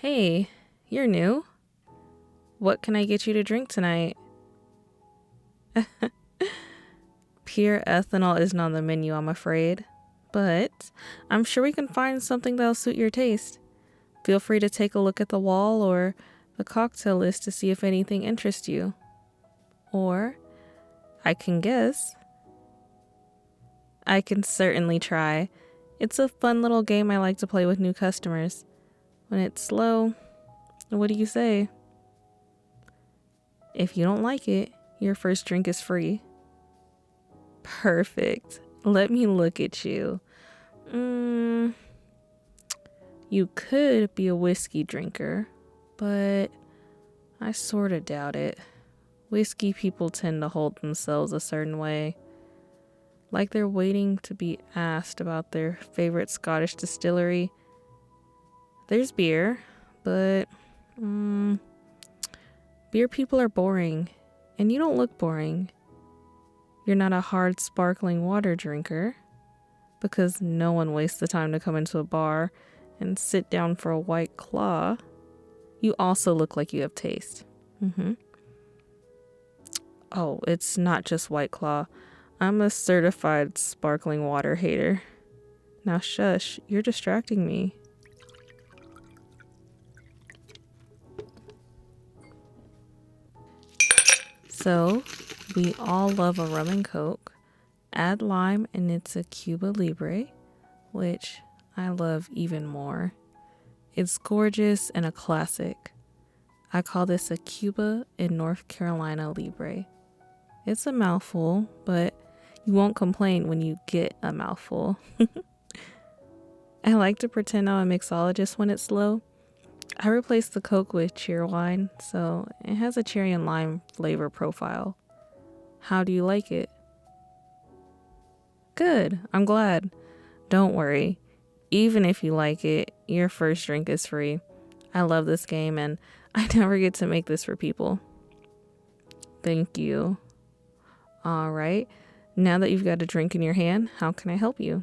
Hey, you're new. What can I get you to drink tonight? Pure ethanol isn't on the menu, I'm afraid. But I'm sure we can find something that'll suit your taste. Feel free to take a look at the wall or the cocktail list to see if anything interests you. Or I can guess. I can certainly try. It's a fun little game I like to play with new customers. When it's slow, what do you say? If you don't like it, your first drink is free. Perfect. Let me look at you. You could be a whiskey drinker, but I sort of doubt it. Whiskey people tend to hold themselves a certain way, like they're waiting to be asked about their favorite Scottish distillery. There's beer, but beer people are boring, and you don't look boring. You're not a hard sparkling water drinker, because no one wastes the time to come into a bar and sit down for a White Claw. You also look like you have taste. Oh, it's not just White Claw. I'm a certified sparkling water hater. Now shush, you're distracting me. So, we all love a rum and coke. Add lime and it's a Cuba Libre, which I love even more. It's gorgeous and a classic. I call this a Cuba in North Carolina Libre. It's a mouthful, but you won't complain when you get a mouthful. I like to pretend I'm a mixologist when it's slow. I replace the Coke with cheer wine, so it has a cherry and lime flavor profile. How do you like it? Good, I'm glad. Don't worry. Even if you like it, your first drink is free. I love this game and I never get to make this for people. Thank you. All right. Now that you've got a drink in your hand, how can I help you?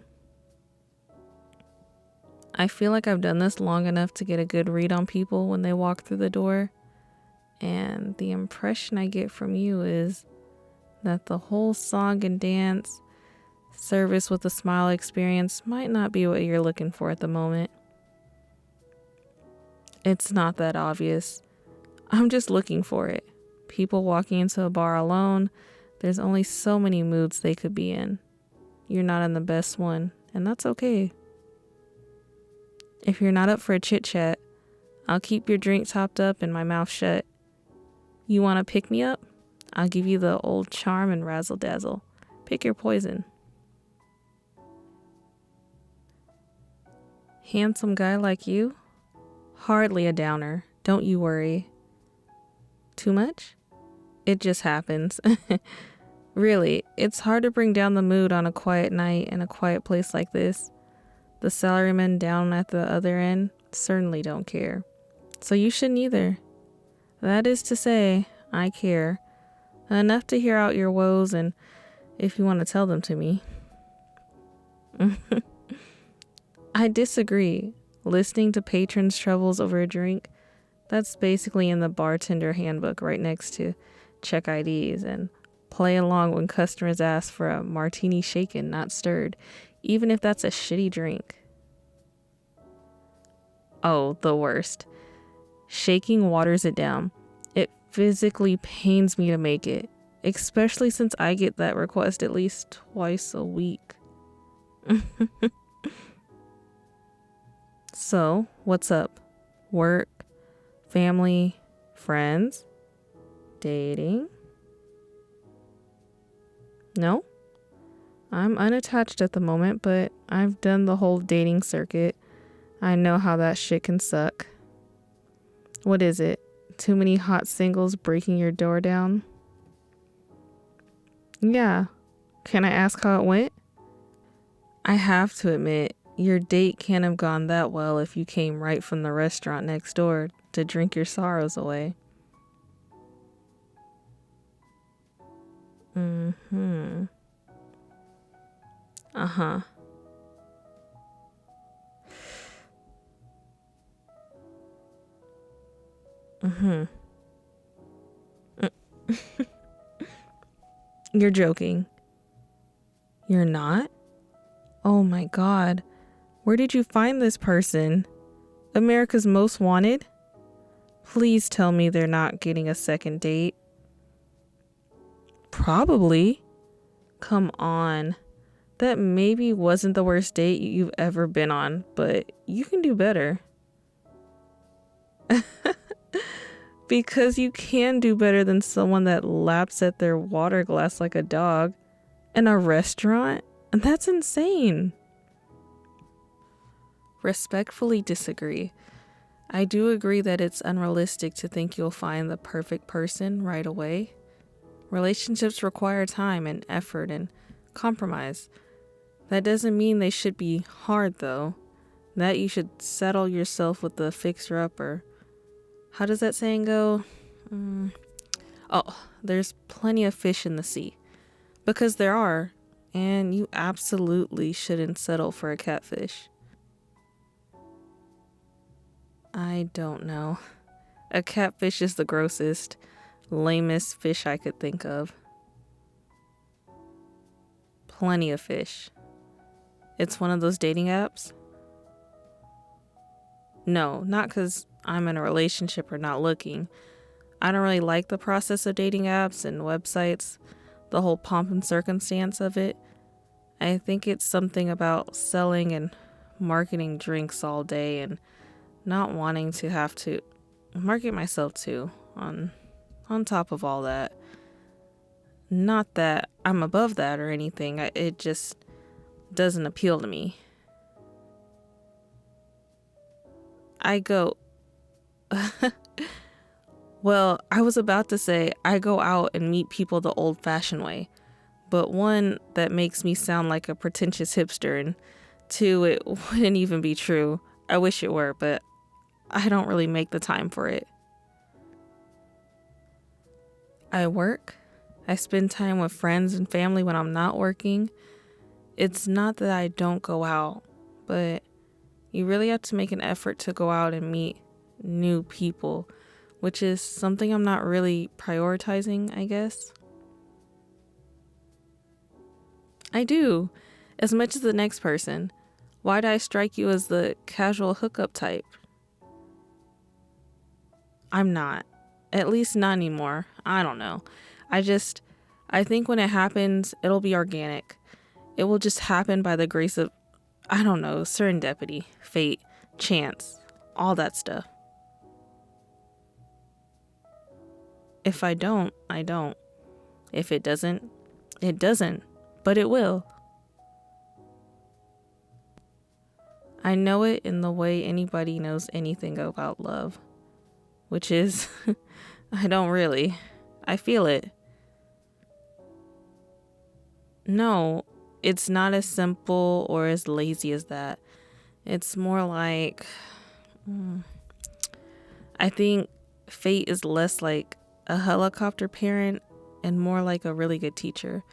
I feel like I've done this long enough to get a good read on people when they walk through the door. And the impression I get from you is that the whole song and dance, service with a smile experience might not be what you're looking for at the moment. It's not that obvious. I'm just looking for it. People walking into a bar alone, there's only so many moods they could be in. You're not in the best one, and that's okay. If you're not up for a chit chat, I'll keep your drink topped up and my mouth shut. You want to pick me up? I'll give you the old charm and razzle dazzle. Pick your poison. Handsome guy like you? Hardly a downer, don't you worry. Too much? It just happens. Really, it's hard to bring down the mood on a quiet night in a quiet place like this. The salarymen down at the other end certainly don't care. So you shouldn't either. That is to say, I care. Enough to hear out your woes and if you want to tell them to me. I disagree. Listening to patrons' troubles over a drink, that's basically in the bartender handbook right next to check IDs and play along when customers ask for a martini shaken, not stirred, even if that's a shitty drink. Oh, the worst. Shaking waters it down. It physically pains me to make it, especially since I get that request at least twice a week. So, what's up? Work? Family? Friends? Dating? No? I'm unattached at the moment, but I've done the whole dating circuit. I know how that shit can suck. What is it? Too many hot singles breaking your door down? Yeah. Can I ask how it went? I have to admit, your date can't have gone that well if you came right from the restaurant next door to drink your sorrows away. Uh-huh. Mm-hmm. You're joking. You're not? Oh my God. Where did you find this person? America's Most Wanted? Please tell me they're not getting a second date. Probably. Come on. That maybe wasn't the worst date you've ever been on, but you can do better. Because you can do better than someone that laps at their water glass like a dog. In a restaurant? That's insane. Respectfully disagree. I do agree that it's unrealistic to think you'll find the perfect person right away. Relationships require time and effort and compromise. That doesn't mean they should be hard, though. That you should settle yourself with the fixer-upper. How does that saying go? Oh, there's plenty of fish in the sea. Because there are, and you absolutely shouldn't settle for a catfish. I don't know. A catfish is the grossest, lamest fish I could think of. Plenty of fish. It's one of those dating apps? No, not because I'm in a relationship or not looking. I don't really like the process of dating apps and websites, the whole pomp and circumstance of it. I think it's something about selling and marketing drinks all day and not wanting to have to market myself too on top of all that. Not that I'm above that or anything. It just doesn't appeal to me. I go well, I was about to say I go out and meet people the old-fashioned way, but one, that makes me sound like a pretentious hipster, and two, it wouldn't even be true. I wish it were, but I don't really make the time for it. I work. I spend time with friends and family when I'm not working. It's not that I don't go out, but you really have to make an effort to go out and meet new people, which is something I'm not really prioritizing, I guess. I do, as much as the next person. Why'd I strike you as the casual hookup type? I'm not. At least not anymore. I don't know. I think when it happens, it'll be organic. It will just happen by the grace of, I don't know, serendipity, fate, chance, all that stuff. If I don't, I don't. If it doesn't, it doesn't. But it will. I know it in the way anybody knows anything about love. Which is, I don't really. I feel it. No, it's not as simple or as lazy as that. It's more like, I think fate is less like a helicopter parent and more like a really good teacher.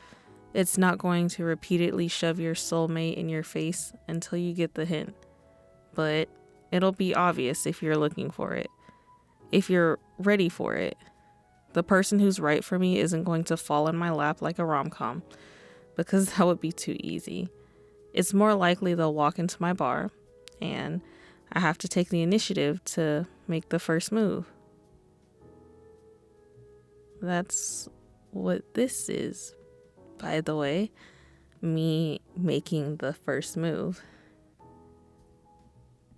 It's not going to repeatedly shove your soulmate in your face until you get the hint. But it'll be obvious if you're looking for it. If you're ready for it. The person who's right for me isn't going to fall in my lap like a rom-com, because that would be too easy. It's more likely they'll walk into my bar, and I have to take the initiative to make the first move. That's what this is, by the way. Me making the first move.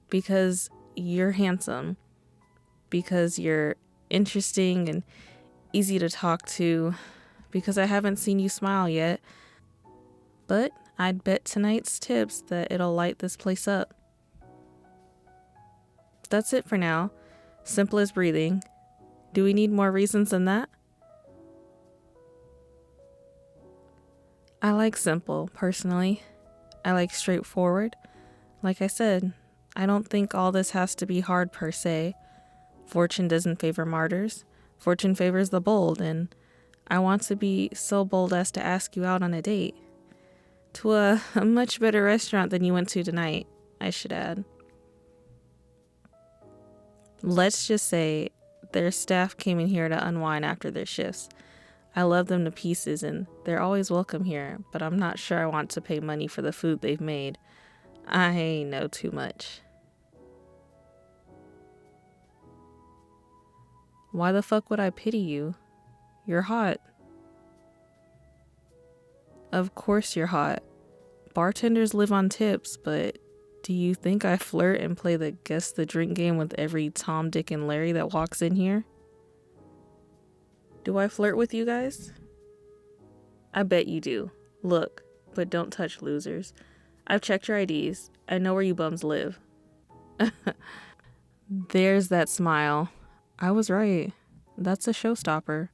Because you're handsome. Because you're interesting and easy to talk to. Because I haven't seen you smile yet. But I'd bet tonight's tips that it'll light this place up. That's it for now. Simple as breathing. Do we need more reasons than that? I like simple, personally. I like straightforward. Like I said, I don't think all this has to be hard per se. Fortune doesn't favor martyrs. Fortune favors the bold, and I want to be so bold as to ask you out on a date. To a much better restaurant than you went to tonight, I should add. Let's just say Their staff came in here to unwind after their shifts. I love them to pieces and they're always welcome here, but I'm not sure I want to pay money for the food they've made. I know too much. Why the fuck would I pity you? You're hot. Of course you're hot. Bartenders live on tips, but do you think I flirt and play the guess the drink game with every Tom, Dick, and Larry that walks in here? Do I flirt with you guys? I bet you do. Look, but don't touch losers. I've checked your IDs. I know where you bums live. There's that smile. I was right. That's a showstopper.